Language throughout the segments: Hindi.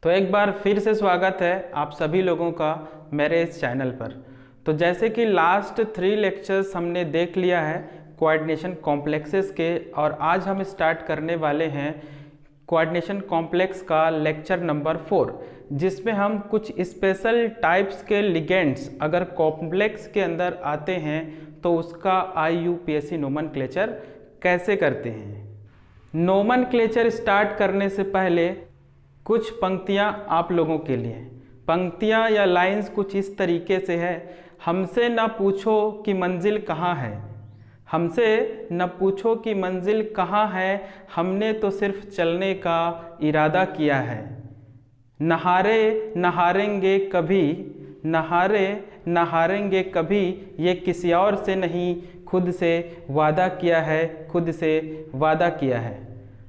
तो एक बार फिर से स्वागत है आप सभी लोगों का मेरे इस चैनल पर। तो जैसे कि लास्ट 3 लेक्चर्स हमने देख लिया है कोऑर्डिनेशन कॉम्प्लेक्सेस के, और आज हम स्टार्ट करने वाले हैं कोऑर्डिनेशन कॉम्प्लेक्स का लेक्चर नंबर 4, जिसमें हम कुछ स्पेशल टाइप्स के लिगेंड्स अगर कॉम्प्लेक्स के अंदर आते हैं तो उसका IUPAC नोमेनक्लेचर कैसे करते हैं। नोमेनक्लेचर स्टार्ट करने से पहले कुछ पंक्तियां आप लोगों के लिए। पंक्तियां या लाइंस कुछ इस तरीके से है। हमसे न पूछो कि मंजिल कहाँ है, हमसे न पूछो कि मंजिल कहाँ है, हमने तो सिर्फ चलने का इरादा किया है। नहारे नहारेंगे कभी, नहारे नहारेंगे कभी, ये किसी और से नहीं, खुद से वादा किया है, खुद से वादा किया है।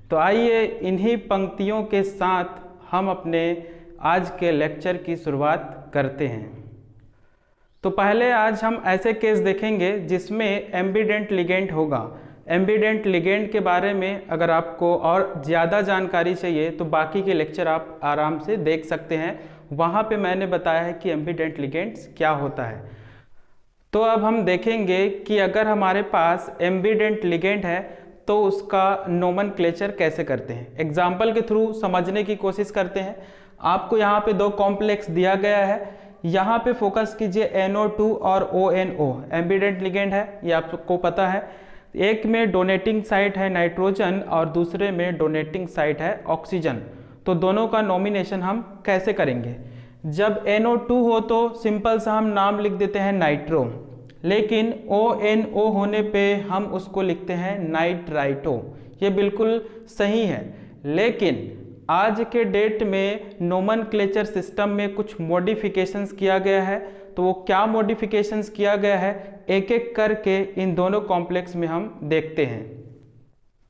तो आइए इन्हीं पंक्तियों के साथ हम अपने आज के लेक्चर की शुरुआत करते हैं। तो पहले आज हम ऐसे केस देखेंगे जिसमें एम्बिडेंट लिगेंड होगा। एम्बिडेंट लिगेंड के बारे में अगर आपको और ज़्यादा जानकारी चाहिए तो बाकी के लेक्चर आप आराम से देख सकते हैं, वहाँ पे मैंने बताया है कि एम्बिडेंट लिगेंड्स क्या होता है। तो अब हम देखेंगे कि अगर हमारे पास एम्बिडेंट लिगेंड है तो उसका नोमेनक्लेचर कैसे करते हैं। एग्जाम्पल के थ्रू समझने की कोशिश करते हैं। आपको यहाँ पे 2 कॉम्प्लेक्स दिया गया है, यहाँ पे फोकस कीजिए NO2 और ONO एम्बिडेंट लिगेंड है, ये आपको पता है। एक में डोनेटिंग साइट है नाइट्रोजन और दूसरे में डोनेटिंग साइट है ऑक्सीजन। तो दोनों का नॉमिनेशन हम कैसे करेंगे। जब NO2 हो तो सिंपल सा हम नाम लिख देते हैं नाइट्रो, लेकिन ONO होने पे हम उसको लिखते हैं नाइट्राइटो। ये बिल्कुल सही है, लेकिन आज के डेट में नोमेनक्लेचर सिस्टम में कुछ मॉडिफिकेशंस किया गया है। तो वो क्या मॉडिफिकेशंस किया गया है एक एक करके इन दोनों कॉम्प्लेक्स में हम देखते हैं।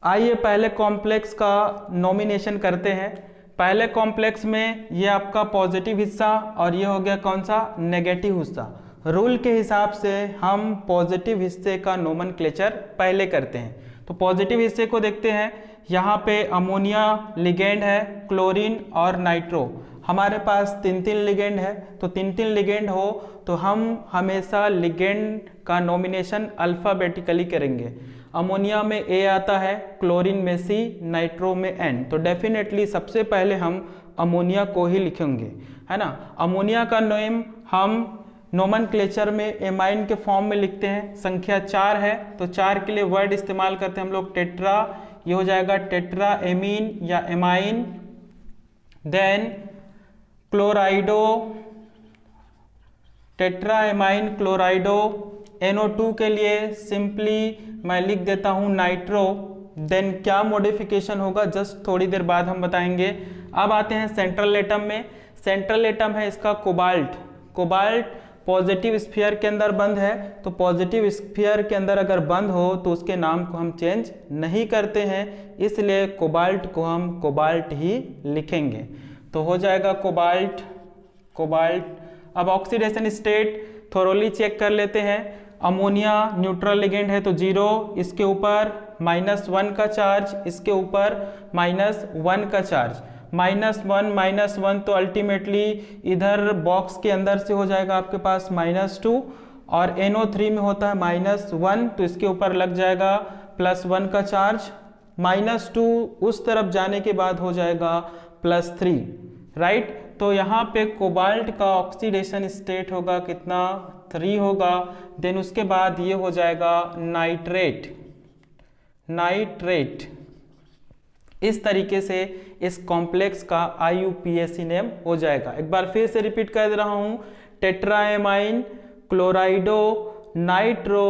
आइए पहले कॉम्प्लेक्स का नॉमिनेशन करते हैं। पहले कॉम्प्लेक्स में ये आपका पॉजिटिव हिस्सा और ये हो गया कौन सा, नेगेटिव हिस्सा। रूल के हिसाब से हम पॉजिटिव हिस्से का नोमेनक्लेचर पहले करते हैं। तो पॉजिटिव हिस्से को देखते हैं। यहाँ पे अमोनिया लिगेंड है, क्लोरीन और नाइट्रो। हमारे पास 3 लिगेंड है, तो 3 लिगेंड हो तो हम हमेशा लिगेंड का नॉमिनेशन अल्फ़ाबेटिकली करेंगे। अमोनिया में A आता है, क्लोरीन में C, नाइट्रो में N। तो डेफिनेटली सबसे पहले हम अमोनिया को ही लिखेंगे, है ना। अमोनिया का नेम हम नोमेनक्लेचर में एमाइन के फॉर्म में लिखते हैं। संख्या 4 है तो 4 के लिए वर्ड इस्तेमाल करते हैं हम लोग टेट्रा। ये हो जाएगा टेट्रा एमीन या amine. Then क्लोराइडो, tetra amine क्लोराइडो। NO2 के लिए सिंपली मैं लिख देता हूँ नाइट्रो। देन क्या मॉडिफिकेशन होगा जस्ट थोड़ी देर बाद हम बताएंगे। अब आते हैं सेंट्रल एटम में। सेंट्रल एटम है इसका कोबाल्ट। कोबाल्ट पॉजिटिव स्फीयर के अंदर बंद है, तो पॉजिटिव स्फीयर के अंदर अगर बंद हो तो उसके नाम को हम चेंज नहीं करते हैं, इसलिए कोबाल्ट को हम कोबाल्ट ही लिखेंगे। तो हो जाएगा कोबाल्ट, कोबाल्ट। अब ऑक्सीडेशन स्टेट थोरोली चेक कर लेते हैं। अमोनिया न्यूट्रल लिगेंड है तो 0, इसके ऊपर -1 का चार्ज, इसके ऊपर -1 का चार्ज। -1 तो अल्टीमेटली इधर बॉक्स के अंदर से हो जाएगा आपके पास -2, और NO3 में होता है -1 तो इसके ऊपर लग जाएगा +1 का चार्ज। -2 उस तरफ जाने के बाद हो जाएगा +3, राइट। तो यहाँ पे कोबाल्ट का ऑक्सीडेशन स्टेट होगा कितना, 3 होगा। देन उसके बाद ये हो जाएगा नाइट्रेट, नाइट्रेट। इस तरीके से इस कॉम्प्लेक्स का IUPAC नेम हो जाएगा। एक बार फिर से रिपीट कर दे रहा हूँ, टेट्राएमाइन, क्लोराइडो, नाइट्रो,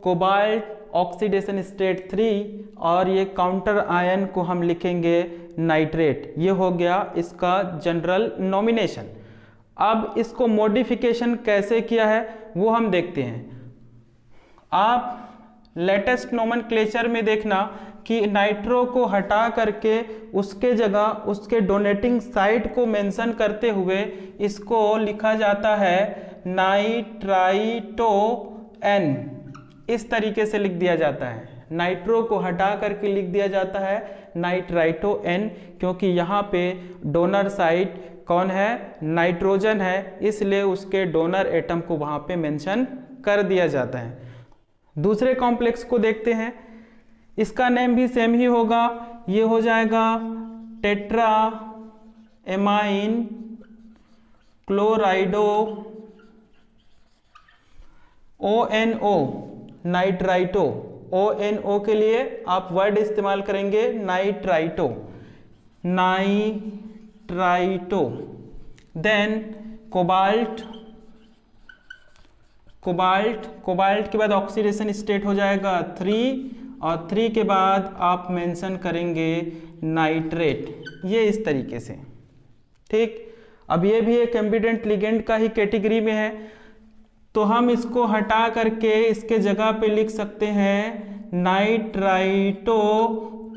कोबाल्ट, ऑक्सीडेशन स्टेट 3, और ये काउंटर आयन को हम लिखेंगे नाइट्रेट। ये हो गया इसका जनरल नॉमिनेशन। अब इसको मॉडिफिकेशन कैसे किया है वो हम देखते हैं। आप लेटेस्ट नोमेनक्लेचर में देखना कि नाइट्रो को हटा करके उसके जगह उसके डोनेटिंग साइट को मेंशन करते हुए इसको लिखा जाता है नाइट्राइटो N। इस तरीके से लिख दिया जाता है। नाइट्रो को हटा करके लिख दिया जाता है नाइट्राइटो N, क्योंकि यहाँ पे डोनर साइट कौन है, नाइट्रोजन है, इसलिए उसके डोनर एटम को वहाँ पे मेंशन कर दिया जाता है। दूसरे कॉम्प्लेक्स को देखते हैं, इसका नेम भी सेम ही होगा, ये हो जाएगा tetraammine chlorido ONO nitrito. ONO के लिए आप वर्ड इस्तेमाल करेंगे nitrito, nitrito. Then cobalt, cobalt के बाद ऑक्सीडेशन स्टेट हो जाएगा 3, और 3 के बाद आप मेंशन करेंगे नाइट्रेट, ये इस तरीके से। ठीक, अब ये भी एक एम्बिडेंट लिगेंड का ही कैटेगरी में है, तो हम इसको हटा करके इसके जगह पे लिख सकते हैं नाइट्राइटो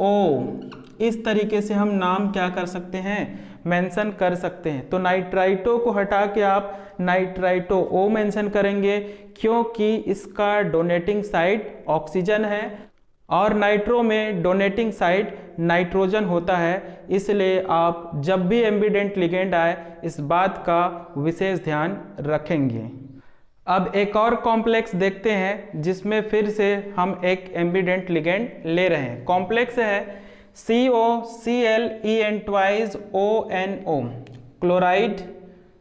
O। इस तरीके से हम नाम क्या कर सकते हैं, मेंशन कर सकते हैं। तो नाइट्राइटो को हटा के आप नाइट्राइटो O मेंशन करेंगे, क्योंकि इसका डोनेटिंग साइड ऑक्सीजन है और नाइट्रो में डोनेटिंग साइड नाइट्रोजन होता है, इसलिए आप जब भी एम्बिडेंट लिगेंड आए इस बात का विशेष ध्यान रखेंगे। अब एक और कॉम्प्लेक्स देखते हैं जिसमें फिर से हम एक एम्बिडेंट लिगेंड ले रहे हैं। कॉम्प्लेक्स है COClEn2ONO, क्लोराइड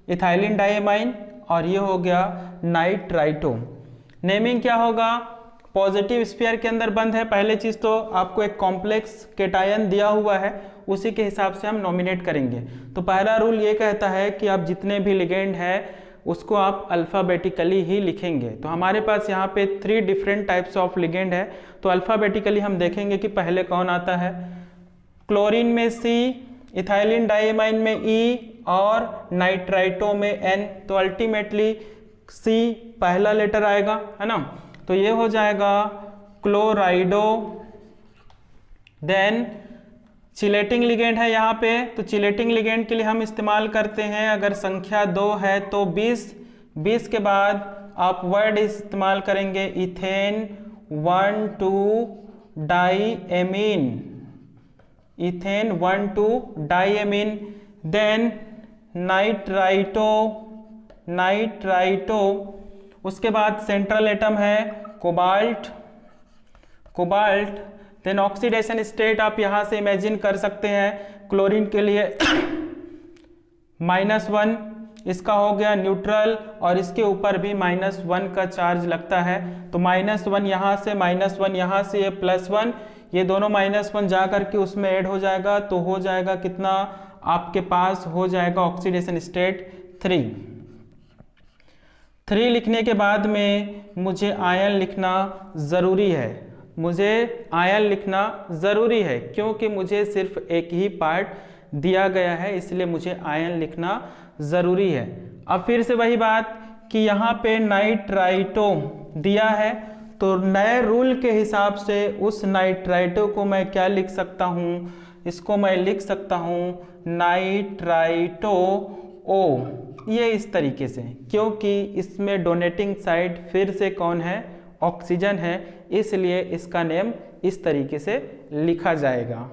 इथाइलिन डाइएमाइन, और ये हो गया नाइट्राइटो। नेमिंग क्या होगा, पॉजिटिव स्फीयर के अंदर बंद है। पहले चीज़ तो आपको एक कॉम्प्लेक्स केटायन दिया हुआ है, उसी के हिसाब से हम नॉमिनेट करेंगे। तो पहला रूल ये कहता है कि आप जितने भी लिगेंड है उसको आप अल्फ़ाबेटिकली ही लिखेंगे। तो हमारे पास यहाँ पे 3 डिफरेंट टाइप्स ऑफ लिगेंड है, तो अल्फ़ाबेटिकली हम देखेंगे कि पहले कौन आता है। क्लोरीन में C, इथाइलिन डाइएमाइन में E और नाइट्राइटो में N, तो अल्टीमेटली C पहला लेटर आएगा, है ना। तो ये हो जाएगा क्लोराइडो। देन चिलेटिंग लिगेंड है यहाँ पे, तो चिलेटिंग लिगेंड के लिए हम इस्तेमाल करते हैं, अगर संख्या 2 है तो 20 के बाद आप वर्ड इस्तेमाल करेंगे ethane 1,2 diamine, ethane 1,2 diamine. Then nitrito, उसके बाद सेंट्रल एटम है कोबाल्ट। देन ऑक्सीडेशन स्टेट आप यहाँ से इमेजिन कर सकते हैं, क्लोरीन के लिए -1, इसका हो गया न्यूट्रल, और इसके ऊपर भी -1 का चार्ज लगता है। तो -1 यहाँ से, -1 यहाँ से, ये +1, ये दोनों -1 जा करके उसमें ऐड हो जाएगा, तो हो जाएगा कितना, आपके पास हो जाएगा ऑक्सीडेशन स्टेट 3 लिखने के बाद में मुझे आयन लिखना ज़रूरी है, क्योंकि मुझे सिर्फ एक ही पार्ट दिया गया है, इसलिए मुझे आयन लिखना ज़रूरी है। अब फिर से वही बात कि यहाँ पे नाइट्राइटो दिया है, तो नए रूल के हिसाब से उस नाइट्राइटो को मैं क्या लिख सकता हूँ, इसको मैं लिख सकता हूँ नाइट्राइटो O, ये इस तरीके से, क्योंकि इसमें डोनेटिंग साइड फिर से कौन है, ऑक्सीजन है, इसलिए इसका नेम इस तरीके से लिखा जाएगा।